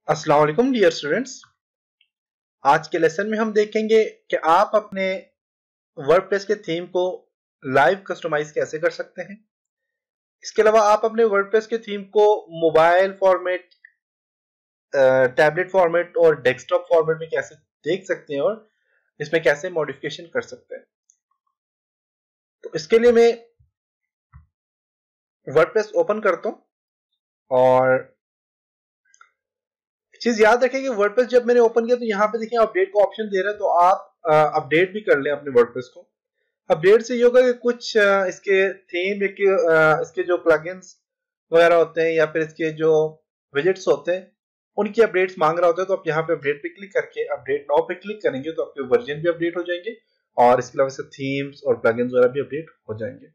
अस्सलाम वालेकुम dear students. आज के लेसन में हम देखेंगे कि आप अपने वर्डप्रेस के थीम को लाइव कस्टमाइज कैसे कर सकते हैं। इसके अलावा आप अपने वर्डप्रेस के थीम को मोबाइल फॉर्मेट, टैबलेट फॉर्मेट और डेस्कटॉप फॉर्मेट में कैसे देख सकते हैं और इसमें कैसे मॉडिफिकेशन कर सकते हैं। तो इसके लिए मैं वर्डप्रेस ओपन करता हूं और चीज याद रखें कि वर्डप्रेस जब मैंने ओपन किया तो यहाँ पे देखिए अपडेट का ऑप्शन दे रहा है, तो आप अपडेट भी कर लें अपने वर्डप्रेस को। अपडेट से ये होगा कि कुछ इसके थीम इसके जो प्लगइन्स वगैरह होते हैं या फिर इसके जो विजेट्स होते हैं उनकी अपडेट्स मांग रहा होता है। तो आप यहाँ पे अपडेट पे क्लिक करके अपडेट नाउ पे क्लिक करेंगे तो आपके वर्जन भी अपडेट हो जाएंगे और इसके अलावा इसके थीम्स और प्लगइन्स वगैरह भी अपडेट हो जाएंगे।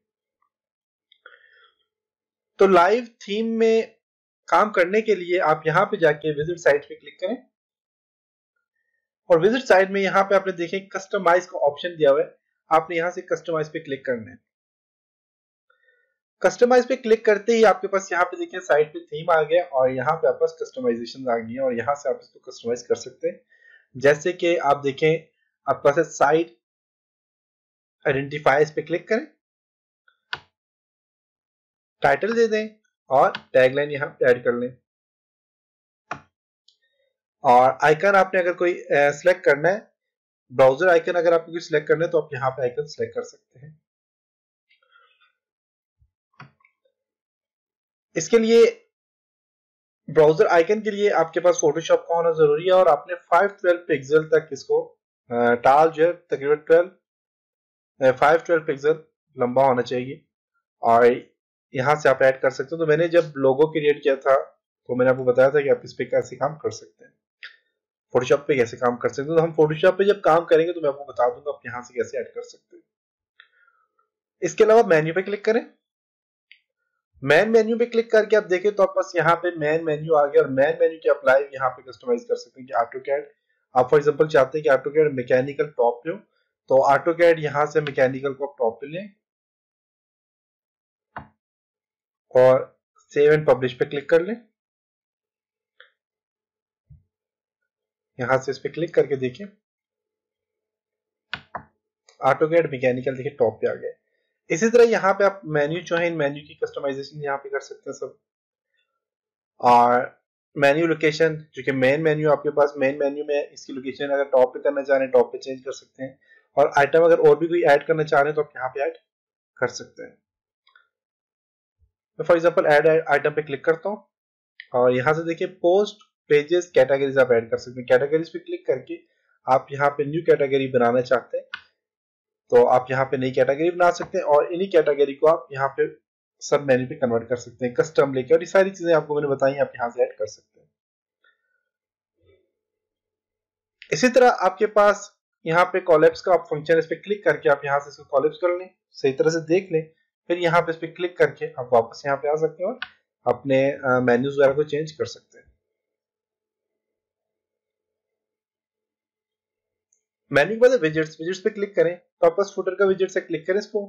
तो लाइव थीम में काम करने के लिए आप यहाँ पे जाके विजिट साइट पे क्लिक करें और विजिट साइट में यहाँ पे आपने देखें कस्टमाइज का ऑप्शन दिया हुआ है। आपने यहाँ से कस्टमाइज पे क्लिक करना है। कस्टमाइज पे क्लिक करते ही आपके पास यहाँ पे देखिए साइट पे थीम आ गया और यहाँ पे आपके पास कस्टमाइजेशन आ गई है और यहाँ से आप इसको कस्टमाइज कर सकते हैं। जैसे कि आप देखें आपके पास साइट आइडेंटिफायर्स पे क्लिक करें, टाइटल दे दें और टैगलाइन यहाँ पे ऐड कर लें और आइकन आपने अगर कोई सिलेक्ट करना है, ब्राउजर आइकन अगर आपको कोई सिलेक्ट करना है तो आप यहाँ पे आइकन सिलेक्ट कर सकते हैं। इसके लिए ब्राउजर आइकन के लिए आपके पास फोटोशॉप का होना जरूरी है और आपने 512 पिक्सल तक इसको टाल जो है तकरीबन 512 पिक्सल लंबा होना चाहिए और यहाँ से आप ऐड कर सकते हो। तो मैंने जब लोगो क्रिएट किया था तो मैंने आपको बताया था कि आप इस पे कैसे काम कर सकते हैं, फोटोशॉप पे कैसे काम कर सकते हैं। तो हम फोटोशॉप पे जब काम करेंगे तो मैं आपको बता दूंगा आप यहाँ से कैसे ऐड कर सकते हैं। इसके अलावा मेन्यू पे क्लिक करें। मैन मेन्यू पे क्लिक करके आप देखें तो आप पास यहाँ पे मैन मेन्यू आ गया और मैन मेन्यू के अप्लाई यहाँ पे कस्टमाइज कर सकते हैं कि ऑटो कैड आप फॉर एग्जांपल चाहते हैं कि ऑटो कैड मैकेनिकल टॉप पे हो तो ऑटो कैड यहाँ से मैकेनिकल को टॉप पे लें और सेव एंड पब्लिश पे क्लिक कर लें। यहाँ से इस पे क्लिक करके देखें ऑटो कैड मैकेनिकल देखिए टॉप पे आ गया। इसी तरह यहाँ पे आप मेन्यू जो है इन मेन्यू की कस्टमाइजेशन यहाँ पे कर सकते हैं सब। और मेन्यू लोकेशन जो कि मेन मेन्यू आपके पास मेन मेन्यू में इसकी लोकेशन अगर टॉप पे करना चाह रहे हैं टॉप पे चेंज कर सकते हैं और आइटम अगर और भी कोई ऐड करना चाह रहे हैं तो आप यहाँ पे ऐड कर सकते हैं। मैं फॉर एग्जांपल ऐड आइटम पे क्लिक करता हूँ और यहाँ से देखिए पोस्ट पेजेस कैटेगरीज आप ऐड कर सकते हैं। कैटेगरीज पे क्लिक करके आप यहाँ पे न्यू कैटेगरी बनाना चाहते हैं तो आप यहाँ पे नई कैटेगरी बना सकते हैं और इन्हीं कैटेगरी को आप यहाँ पे सब मेन्यू पे कन्वर्ट कर सकते हैं कस्टम लेके और ये सारी चीजें आपको मैंने बताई आप यहाँ से ऐड कर सकते हैं। इसी तरह आपके पास यहाँ पे कॉलेप्स का आप फंक्शन इस पे क्लिक करके आप यहाँ से इसको कॉलेप्स कर लें, सही तरह से देख लें, फिर यहाँ पे इस पे क्लिक करके आप वापस यहाँ पे आ सकते हैं और अपने मेन्यूज वगैरह को चेंज कर सकते हैं। मेन्यू के बाद विजेट्स पे क्लिक करें तो आपके पास फुटर का विजेट से क्लिक करें इसको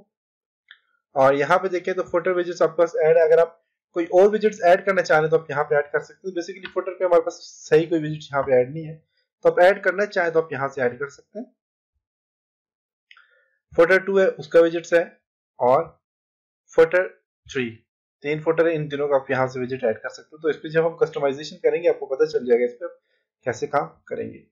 और यहाँ पे देखें तो फुटर विजेट्स आपके पास ऐड, अगर आप कोई और विजेट्स ऐड करना चाह रहे हैं तो आप यहाँ पे ऐड कर सकते हैं। बेसिकली फुटर पे हमारे पास सही कोई विजेट यहाँ पे ऐड नहीं है तो आप ऐड करना चाहें तो आप यहाँ से ऐड कर सकते हैं। फुटर 2 है उसका विजेट्स है और फुटर 3 तीन फुटर है, इन तीनों का आप यहाँ से विजेट ऐड कर सकते हो। तो इस पे जब हम कस्टमाइजेशन करेंगे आपको पता चल जाएगा इस पे कैसे काम करेंगे।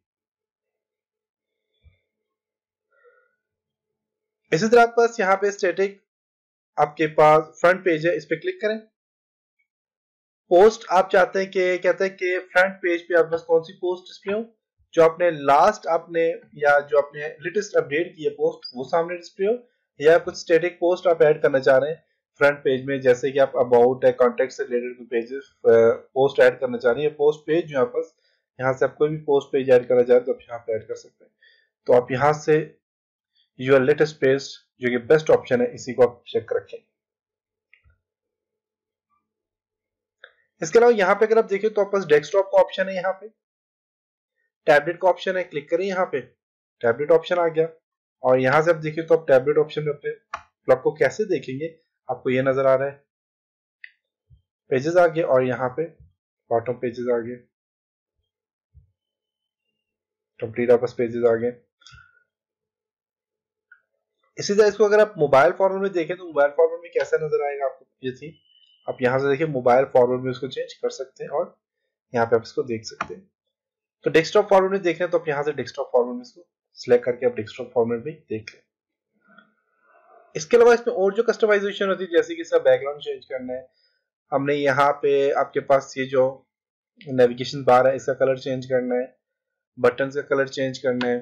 इसी तरह आपके पास यहाँ पे स्टैटिक आपके पास फ्रंट पेज है, इस पे क्लिक करें। पोस्ट आप चाहते हैं कि कहते हैं कि फ्रंट पेज पे आपके पास कौन सी पोस्ट डिस्प्ले हो, जो आपने लास्ट आपने या जो आपने लेटेस्ट अपडेट की है पोस्ट वो सामने डिस्प्ले हो, या कुछ स्टैटिक पोस्ट आप ऐड करना चाह रहे हैं फ्रंट पेज में, जैसे कि आप अबाउट है कॉन्टेक्ट से रिलेटेड पेजेस पोस्ट ऐड करना चाह रहे हैं, पोस्ट पेज जो आपस यहाँ से आप कोई भी पोस्ट पेज ऐड करना चाह रहे हैं तो आप यहाँ पे ऐड कर सकते हैं। तो आप यहाँ से यूर लेटेस्ट पेज जो कि बेस्ट ऑप्शन है इसी को आप चेक रखें। इसके अलावा यहाँ पे अगर आप देखें तो आपके पास डेस्कटॉप का ऑप्शन है, यहाँ पे टैबलेट का ऑप्शन है, क्लिक करें यहाँ पे टैबलेट ऑप्शन आ गया और यहाँ से आप देखिए तो आप टैबलेट ऑप्शन में अपने ब्लॉग को कैसे देखेंगे आपको ये नजर आ रहा है, पेजेस आ गए और यहाँ पे बॉटम पेजेस आ गए। कंप्लीट आपका पेजेस आ गए। इसी तरह इसको अगर आप मोबाइल फॉर्मेट में देखें तो मोबाइल फॉर्मेट में कैसा नजर आएगा आपको ये थी। आप यहाँ से देखिए मोबाइल फॉर्मेट में इसको चेंज कर सकते हैं और यहाँ पे आप इसको देख सकते हैं। तो डेस्कटॉप फॉर्मेट में देख रहे हैं तो आप यहाँ से डेस्कटॉप फॉर्मेट में इसको सिलेक्ट करके आप डेस्कटॉप फॉर्मेट में देख लें। इसके अलावा इसमें और जो कस्टमाइजेशन होती है जैसे कि इसका बैकग्राउंड चेंज करना है, हमने यहाँ पे आपके पास ये जो नेविगेशन बार है इसका कलर चेंज करना है, बटन का कलर चेंज करना है,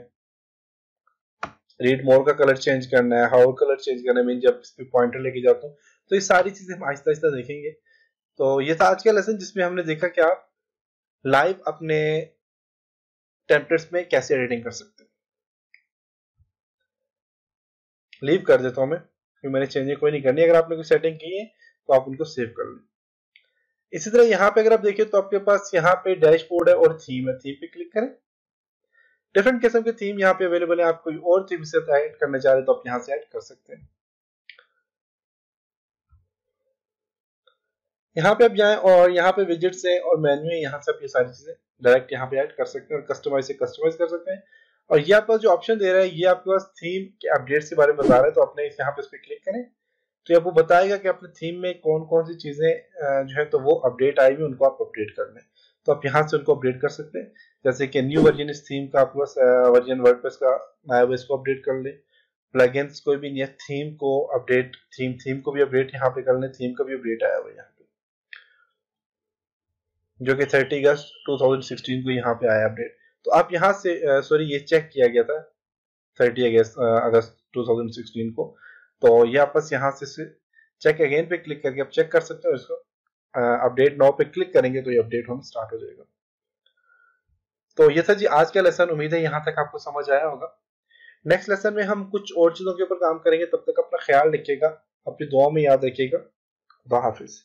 रीड मोर का कलर चेंज करना है, हाउ कलर चेंज करना है। मैं जब इस पे पॉइंटर लेके जाता हूँ तो ये सारी चीजें हम आहिस्ता आहिस्ता देखेंगे। तो ये था आज का लेसन जिसमें हमने देखा कि आप लाइव अपने टेम्पलेट्स में कैसे एडिटिंग कर सकते हैं। लीव कर देता हूं मैं क्योंकि मैंने चेंजिंग कोई नहीं करनी। अगर आपने कोई सेटिंग की है तो आप उनको सेव कर लें। इसी तरह यहाँ पे अगर आप देखिए तो आपके पास यहाँ पे डैशबोर्ड है और थीम है। थीम पे क्लिक करें, डिफरेंट किस्म के थीम यहाँ पे अवेलेबल है। आप कोई और थीम से ऐड करना चाह रहे हैं तो आप यहाँ से ऐड कर सकते हैं। यहाँ पे आप जाएं और यहाँ पे विजेट्स है और मेन्यू है, यहाँ से आप ये सारी चीजें डायरेक्ट यहाँ पे ऐड कर सकते हैं और कस्टमाइज से कस्टमाइज कर सकते हैं। और ये आपका जो ऑप्शन दे रहा है ये आपके पास थीम के अपडेट्स के बारे में बता रहा है। तो आपने यहाँ पे इस पर क्लिक करें तो आपको बताएगा कि अपने थीम में कौन कौन सी चीजें जो है तो वो अपडेट आई हुई उनको आप अपडेट कर लें। तो आप यहाँ से उनको अपडेट कर सकते हैं। जैसे कि न्यू वर्जन इस थीम का आपके पास वर्जन वर्डप्रेस का नया हुआ इसको अपडेट कर लें। प्लगइन्स कोई भी नहीं है, थीम को अपडेट, थीम को भी अपडेट यहाँ पे कर लें। थीम का भी अपडेट आया हुआ है यहाँ पे जो कि 30 अगस्त 2016 को यहाँ पे आया अपडेट। तो आप यहाँ से सॉरी ये चेक किया गया था 30 अगस्त 2016 को। तो ये आप बस यहाँ से चेक अगेन पे क्लिक करके आप चेक कर सकते हो इसको। अपडेट नाउ पे क्लिक करेंगे तो ये अपडेट होना स्टार्ट हो जाएगा। तो ये था जी आज का लेसन। उम्मीद है यहाँ तक आपको समझ आया होगा। नेक्स्ट लेसन में हम कुछ और चीजों के ऊपर काम करेंगे। तब तक अपना ख्याल रखिएगा, अपनी दुआ में याद रखिएगा। खुदा हाफिज।